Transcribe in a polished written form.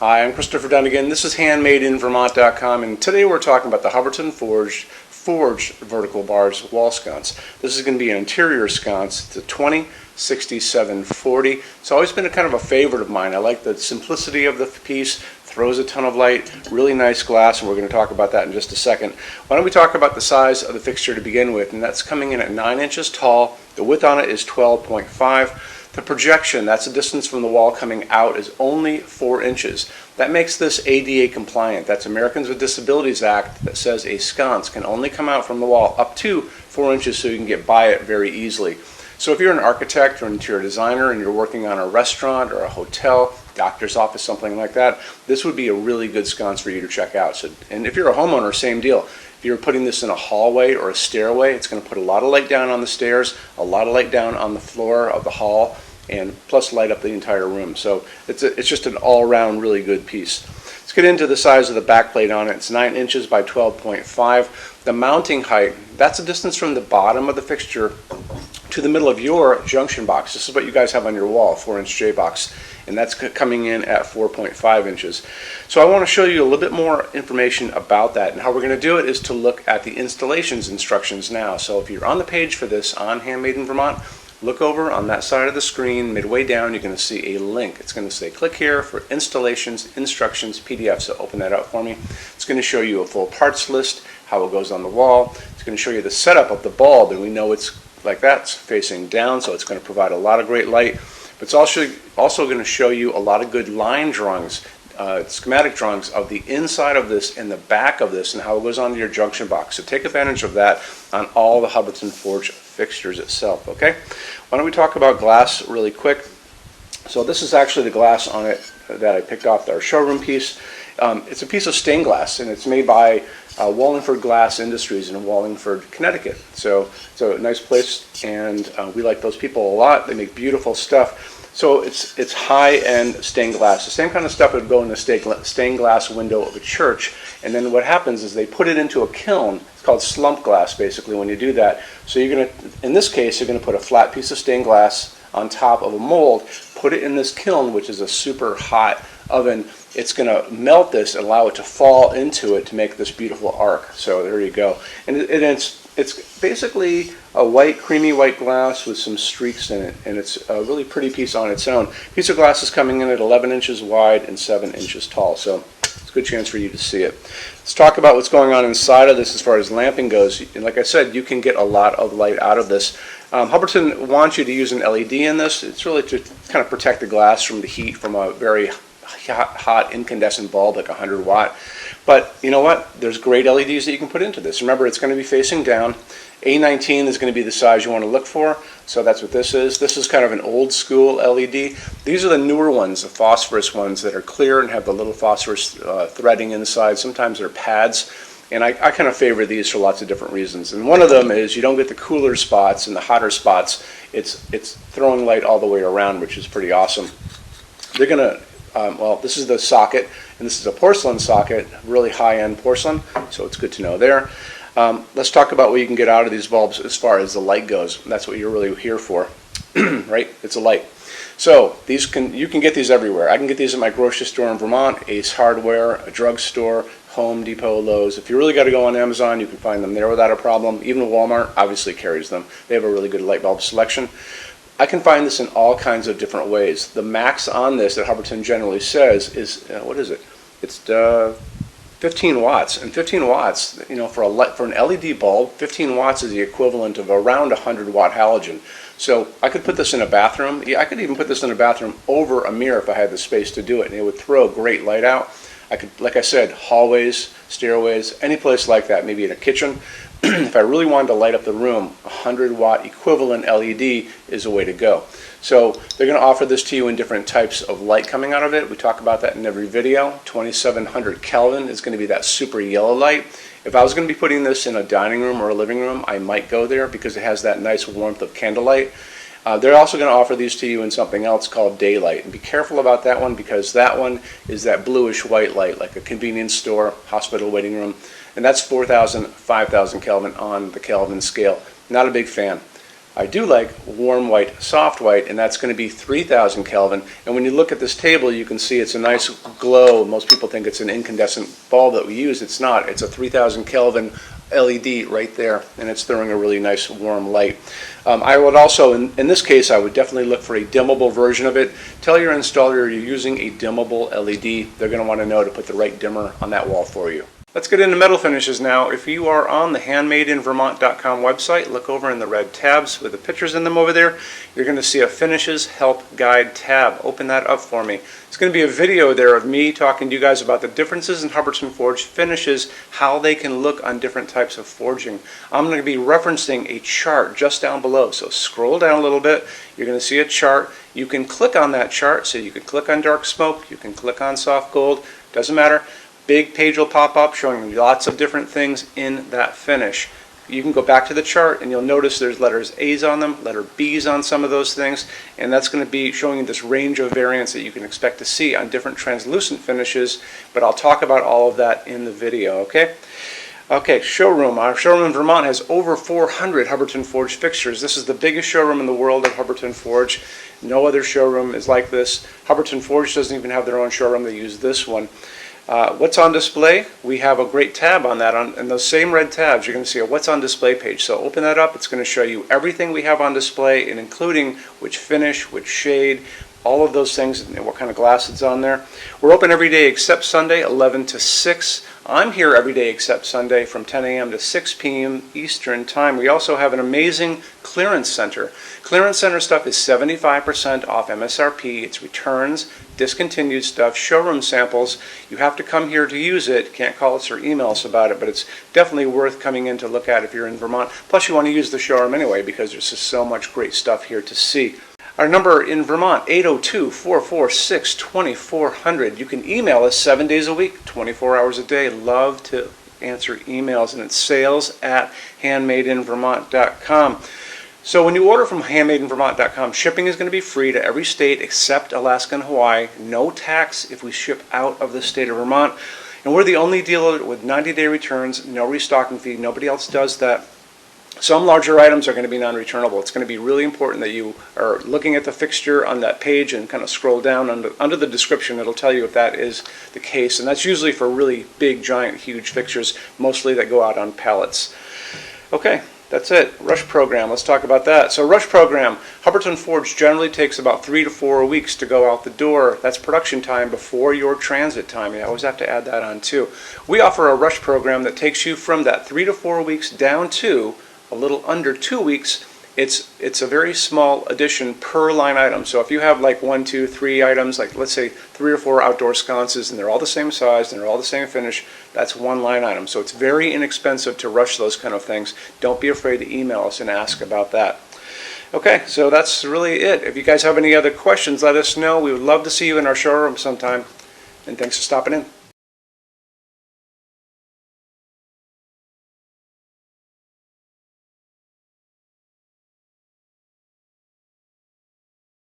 Hi, I'm Christopher Dunn again. This is HandmadeInVermont.com, and today we're talking about the Hubbardton forged vertical bars wall sconce. This is going to be an interior sconce. It's a 20, 67, 40. It's always been a kind of a favorite of mine. I like the simplicity of the piece, throws a ton of light, really nice glass, and we're going to talk about that in just a second. Why don't we talk about the size of the fixture to begin with, and that's coming in at 9 inches tall. The width on it is 12.5. The projection, that's the distance from the wall coming out, is only 4 inches. That makes this ADA compliant. That's Americans with Disabilities Act that says a sconce can only come out from the wall up to 4 inches, so you can get by it very easily. So if you're an architect or an interior designer and you're working on a restaurant or a hotel, doctor's office, something like that, this would be a really good sconce for you to check out. So, and if you're a homeowner, same deal. If you're putting this in a hallway or a stairway, it's going to put a lot of light down on the stairs, a lot of light down on the floor of the hall, and plus light up the entire room. So it's just an all-around really good piece. Let's get into the size of the back plate on it. It's 9 inches by 12.5. The mounting height, that's the distance from the bottom of the fixture to the middle of your junction box. This is what you guys have on your wall, 4-inch J-box, and that's coming in at 4.5 inches. So I want to show you a little bit more information about that, and how we're going to do it is to look at the installations instructions now. So if you're on the page for this on Handmade in Vermont, look over on that side of the screen, midway down, you're going to see a link. It's going to say click here for installations, instructions, PDF. So open that up for me. It's going to show you a full parts list, how it goes on the wall. It's going to show you the setup of the bulb, and we know it's like that, it's facing down, so it's going to provide a lot of great light. But it's also going to show you a lot of good line drawings, schematic drawings of the inside of this and the back of this and how it goes onto your junction box. So take advantage of that on all the Hubbardton forged fixtures itself, okay? Why don't we talk about glass really quick. So this is actually the glass on it that I picked off our showroom piece. It's a piece of stained glass, and it's made by Wallingford Glass Industries in Wallingford, Connecticut. So it's a nice place, and we like those people a lot. They make beautiful stuff. So it's high-end stained glass. The same kind of stuff would go in the stained glass window of a church, and then what happens is they put it into a kiln. It's called slump glass, basically, when you do that. So you're going to, in this case, you're going to put a flat piece of stained glass on top of a mold, put it in this kiln, which is a super hot oven. It's going to melt this and allow it to fall into it to make this beautiful arc. So there you go. And it's basically a white, creamy white glass with some streaks in it, and it's a really pretty piece on its own. Piece of glass is coming in at 11 inches wide and 7 inches tall, so it's a good chance for you to see it. Let's talk about what's going on inside of this as far as lamping goes. And like I said, you can get a lot of light out of this. Hubbardton wants you to use an LED in this. It's really to kind of protect the glass from the heat from a very hot incandescent bulb, like 100 watt. But you know what? There's great LEDs that you can put into this. Remember, it's going to be facing down. A19 is going to be the size you want to look for. So that's what this is. This is kind of an old school LED. These are the newer ones, the phosphorus ones that are clear and have the little phosphorus threading inside. Sometimes they're pads. And I kind of favor these for lots of different reasons. And one of them is you don't get the cooler spots and the hotter spots. It's throwing light all the way around, which is pretty awesome. They're going to well, this is the socket, and this is a porcelain socket, really high-end porcelain, so it's good to know there. Let's talk about what you can get out of these bulbs as far as the light goes. That's what you're really here for, right? It's a light. So you can get these everywhere. I can get these at my grocery store in Vermont, Ace Hardware, a drugstore, Home Depot, Lowe's. If you really got to go on Amazon, you can find them there without a problem. Even Walmart obviously carries them. They have a really good light bulb selection. I can find this in all kinds of different ways. The max on this that Hubbardton generally says is, what is it? It's 15 watts. And 15 watts, you know, for an LED bulb, 15 watts is the equivalent of around 100 watt halogen. So I could put this in a bathroom. Yeah, I could even put this in a bathroom over a mirror if I had the space to do it, and it would throw great light out. I could, like I said, hallways, stairways, any place like that, maybe in a kitchen. If I really wanted to light up the room, 100 watt equivalent LED is a way to go. So they're going to offer this to you in different types of light coming out of it. We talk about that in every video. 2700 Kelvin is going to be that super yellow light. If I was going to be putting this in a dining room or a living room, I might go there because it has that nice warmth of candlelight. They're also going to offer these to you in something else called daylight. And be careful about that one, because that one is that bluish white light, like a convenience store, hospital waiting room. And that's 4,000, 5,000 Kelvin on the Kelvin scale. Not a big fan. I do like warm white, soft white, and that's going to be 3000 Kelvin. And when you look at this table, you can see it's a nice glow. Most people think it's an incandescent bulb that we use. It's not. It's a 3000 Kelvin LED right there, and it's throwing a really nice warm light. I would also, in this case, I would definitely look for a dimmable version of it. Tell your installer you're using a dimmable LED. They're going to want to know to put the right dimmer on that wall for you. Let's get into metal finishes now. If you are on the HandmadeInVermont.com website, look over in the red tabs with the pictures in them over there. You're going to see a Finishes Help Guide tab. Open that up for me. It's going to be a video there of me talking to you guys about the differences in Hubbardton Forge finishes, how they can look on different types of forging. I'm going to be referencing a chart just down below. So scroll down a little bit. You're going to see a chart. You can click on that chart. So you can click on dark smoke. You can click on soft gold. Doesn't matter. Big page will pop up showing you lots of different things in that finish. You can go back to the chart and you'll notice there's letters A's on them, letter B's on some of those things, and that's going to be showing you this range of variants that you can expect to see on different translucent finishes, but I'll talk about all of that in the video, okay? Okay, showroom. Our showroom in Vermont has over 400 Hubbardton Forge fixtures. This is the biggest showroom in the world of Hubbardton Forge. No other showroom is like this. Hubbardton Forge doesn't even have their own showroom. They use this one. What's on display? We have a great tab on that. In those same red tabs, you're going to see a What's on Display page. So open that up. It's going to show you everything we have on display, and including which finish, which shade, all of those things, and what kind of glass it's on there. We're open every day except Sunday, 11 to 6. I'm here every day except Sunday from 10 a.m. to 6 p.m. Eastern Time. We also have an amazing clearance center. Clearance center stuff is 75% off MSRP. It's returns, discontinued stuff, showroom samples. You have to come here to use it. Can't call us or email us about it, but it's definitely worth coming in to look at if you're in Vermont. Plus you want to use the showroom anyway because there's just so much great stuff here to see. Our number in Vermont, 802-446-2400. You can email us 7 days a week, 24 hours a day. Love to answer emails, and it's sales@HandmadeInVermont.com. So when you order from HandmadeInVermont.com, shipping is going to be free to every state except Alaska and Hawaii. No tax if we ship out of the state of Vermont. And we're the only dealer with 90-day returns, no restocking fee. Nobody else does that. Some larger items are going to be non-returnable. It's going to be really important that you are looking at the fixture on that page and kind of scroll down under the description. It'll tell you if that is the case. And that's usually for really big, giant, huge fixtures, mostly that go out on pallets. Okay, that's it. Rush program. Let's talk about that. So rush program, Hubbardton Forge generally takes about 3 to 4 weeks to go out the door. That's production time before your transit time. You always have to add that on too. We offer a rush program that takes you from that 3 to 4 weeks down to a little under 2 weeks. It's a very small addition per line item. So if you have like 1, 2, 3 items, like let's say 3 or 4 outdoor sconces, and they're all the same size and they're all the same finish, that's one line item. So it's very inexpensive to rush those kind of things. Don't be afraid to email us and ask about that. Okay, so that's really it. If you guys have any other questions, let us know. We would love to see you in our showroom sometime. And thanks for stopping in.